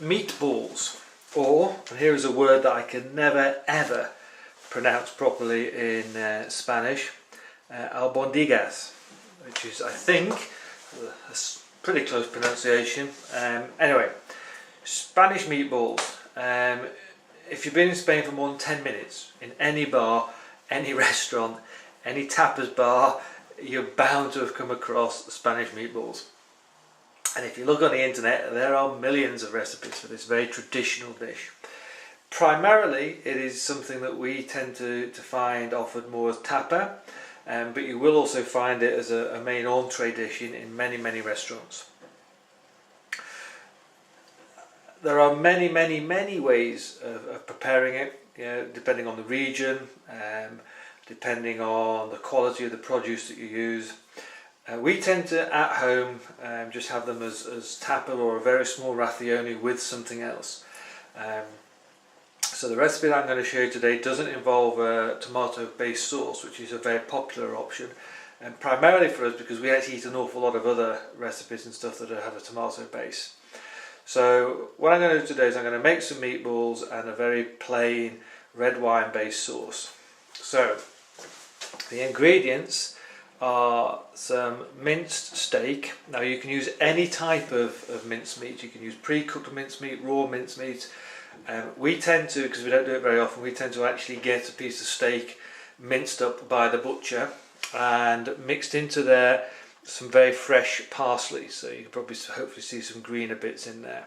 meatballs, or, and here is a word that I can never ever pronounce properly in Spanish, Albondigas, which is, I think, a pretty close pronunciation. Anyway, Spanish meatballs. If you've been in Spain for more than 10 minutes, in any bar, any restaurant, any tapas bar, you're bound to have come across Spanish meatballs. And if you look on the internet, there are millions of recipes for this very traditional dish. Primarily, it is something that we tend to find offered more as tapa, but you will also find it as a main entree dish in many restaurants. There are many ways of preparing it, you know, depending on the region, depending on the quality of the produce that you use. We tend to, at home, just have them as tapa or a very small ravioli with something else. So the recipe that I'm going to show you today doesn't involve a tomato-based sauce, which is a very popular option, and primarily for us because we actually eat an awful lot of other recipes and stuff that have a tomato base. So what I'm going to do today is I'm going to make some meatballs and a very plain red wine based sauce. So the ingredients are some minced steak. Now you can use any type of minced meat. You can use pre-cooked minced meat, raw minced meat. We tend to, because we don't do it very often, we tend to actually get a piece of steak minced up by the butcher and mixed into there some very fresh parsley. So you can probably hopefully see some greener bits in there.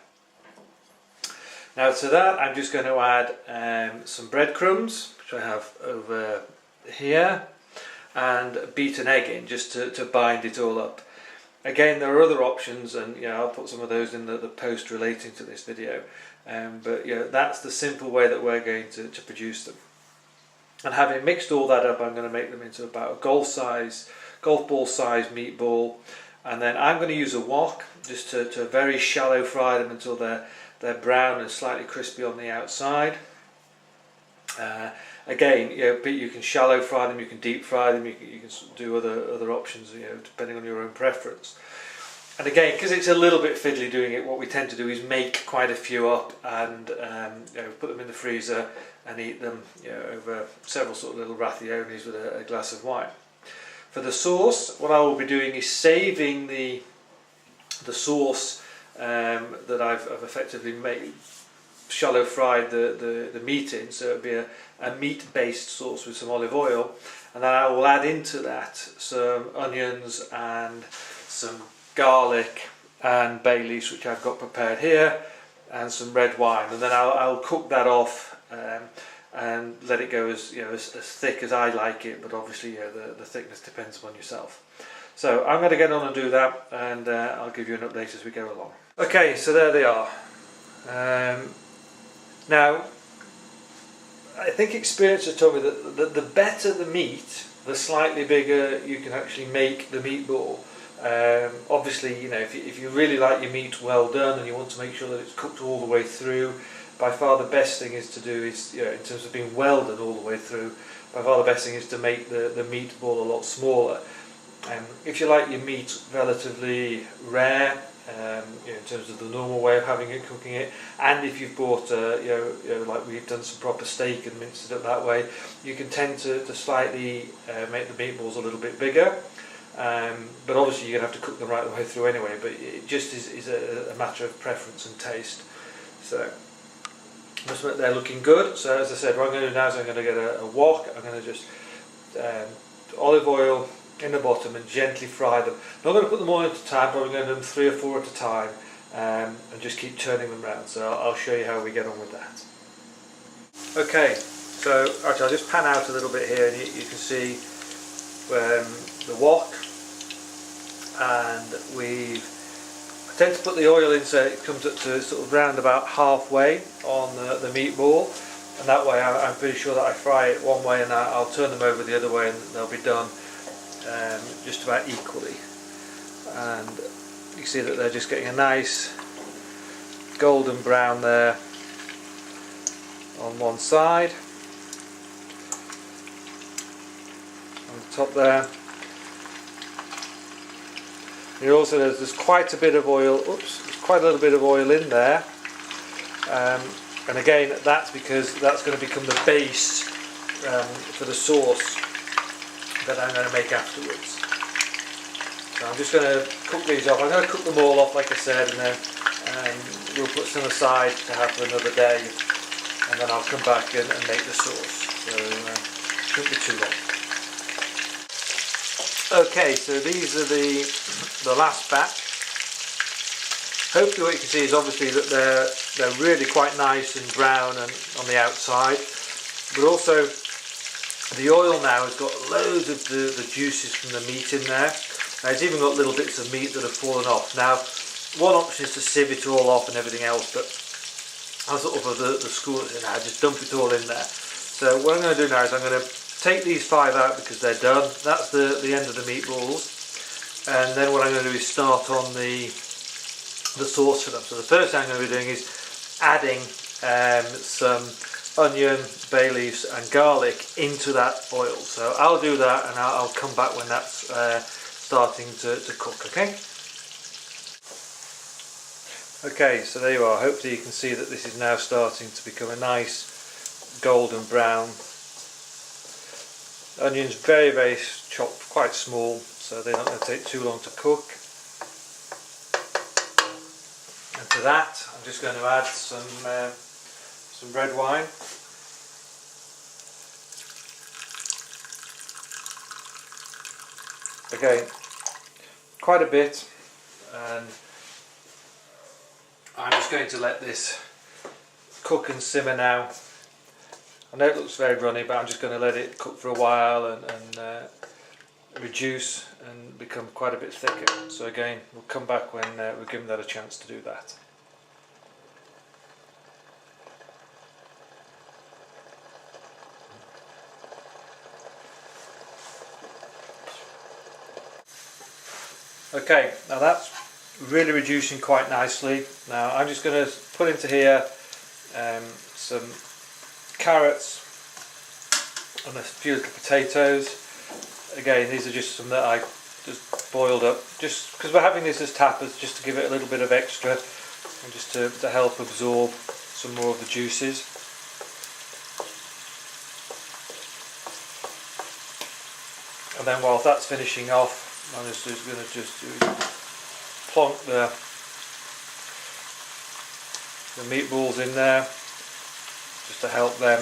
Now to that I'm just going to add some breadcrumbs, which I have over here, and beat an egg in just to bind it all up. Again, there are other options, and you know, I'll put some of those in the post relating to this video, but you know, that's the simple way that we're going to produce them. And having mixed all that up, I'm going to make them into about a golf ball size meatball, and then I'm going to use a wok just to very shallow fry them until they're brown and slightly crispy on the outside. Again, you know, you can shallow fry them, you can deep fry them, you can do other options, you know, depending on your own preference. And again, because it's a little bit fiddly doing it, what we tend to do is make quite a few up and you know, put them in the freezer and eat them, you know, over several sort of little raviolis with a glass of wine. For the sauce, what I will be doing is saving the sauce that I've effectively made, shallow fried the meat in, so it'll be a meat based sauce with some olive oil, and then I will add into that some onions and some garlic and bay leaves, which I've got prepared here, and some red wine, and then I'll cook that off and let it go as, you know, as thick as I like it, but obviously, yeah, the thickness depends upon yourself. So I'm going to get on and do that, and I'll give you an update as we go along. Okay, so there they are. Now, I think experience has told me that the better the meat, the slightly bigger you can actually make the meatball. Obviously, you know, if you really like your meat well done and you want to make sure that it's cooked all the way through, by far the best thing is to do is, you know, in terms of being well done all the way through, by far the best thing is to make the meatball a lot smaller. If you like your meat relatively rare, you know, in terms of the normal way of having it, cooking it, and if you've bought, you know, like we've done some proper steak and minced it up that way, you can tend to slightly make the meatballs a little bit bigger. But obviously you're going to have to cook them right the way through anyway, but it just is a matter of preference and taste. So must admit they're looking good. So as I said, what I'm going to do now is I'm going to get a wok. I'm going to just olive oil in the bottom and gently fry them. I'm not going to put them all at a time, probably going to do them 3 or 4 at a time, and just keep turning them around. So I'll show you how we get on with that. Okay, so actually I'll just pan out a little bit here, and you can see the wok, and I tend to put the oil in so it comes up to sort of round about halfway on the meatball, and that way I'm pretty sure that I fry it one way and I'll turn them over the other way and they'll be done just about equally. And you see that they're just getting a nice golden brown there on one side, on the top there. Here also there's quite a bit of oil, there's quite a little bit of oil in there, And again, that's because that's going to become the base for the sauce that I'm going to make afterwards. So I'm just going to cook these off. I'm going to cook them all off, like I said, and then we'll put some aside to have for another day, and then I'll come back and make the sauce. So shouldn't be too long. Okay, so these are the last batch. Hopefully what you can see is obviously that they're really quite nice and brown and on the outside, but also the oil now has got loads of the juices from the meat in there. It's even got little bits of meat that have fallen off. Now, one option is to sieve it all off and everything else, but I'm sort of the school that's in there, just dump it all in there. So what I'm going to do now is I'm going to take these 5 out because they're done. That's the end of the meatballs. And then what I'm going to do is start on the sauce for them. So the first thing I'm going to be doing is adding some onion, bay leaves and garlic into that oil. So I'll do that and I'll come back when that's starting to cook, okay? Okay, so there you are. Hopefully you can see that this is now starting to become a nice golden brown. Onions very chopped, quite small, so they're not going to take too long to cook. And to that, I'm just going to add some red wine. Again, quite a bit, and I'm just going to let this cook and simmer now. I know it looks very runny, but I'm just going to let it cook for a while and reduce and become quite a bit thicker. So again, we'll come back when we're given that a chance to do that. Okay, now that's really reducing quite nicely. Now I'm just going to put into here some carrots and a few little potatoes. Again, these are just some that I just boiled up, just because we're having this as tapas, just to give it a little bit of extra and just to help absorb some more of the juices. And then while that's finishing off, I'm just going to plonk the meatballs in there, just to help them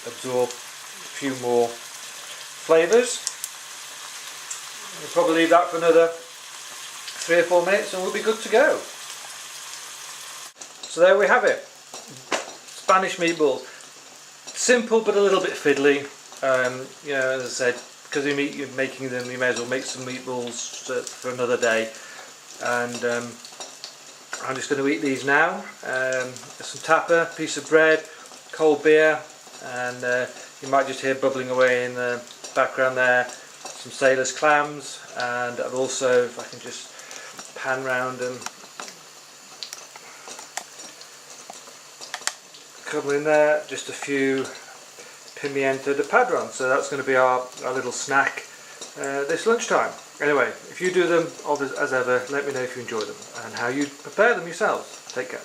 absorb a few more flavours. We'll probably leave that for another 3 or 4 minutes and we'll be good to go. So there we have it, Spanish meatballs. Simple but a little bit fiddly. You know, as I said, because you're making them, you may as well make some meatballs for another day. And I'm just going to eat these now. Some tapa, piece of bread, cold beer, and you might just hear bubbling away in the background there, some sailor's clams, and I've also, if I can just pan round and couple in there, just a few pimiento de padron. So that's going to be our little snack this lunchtime. Anyway, if you do them as ever, let me know if you enjoy them and how you prepare them yourselves. Take care.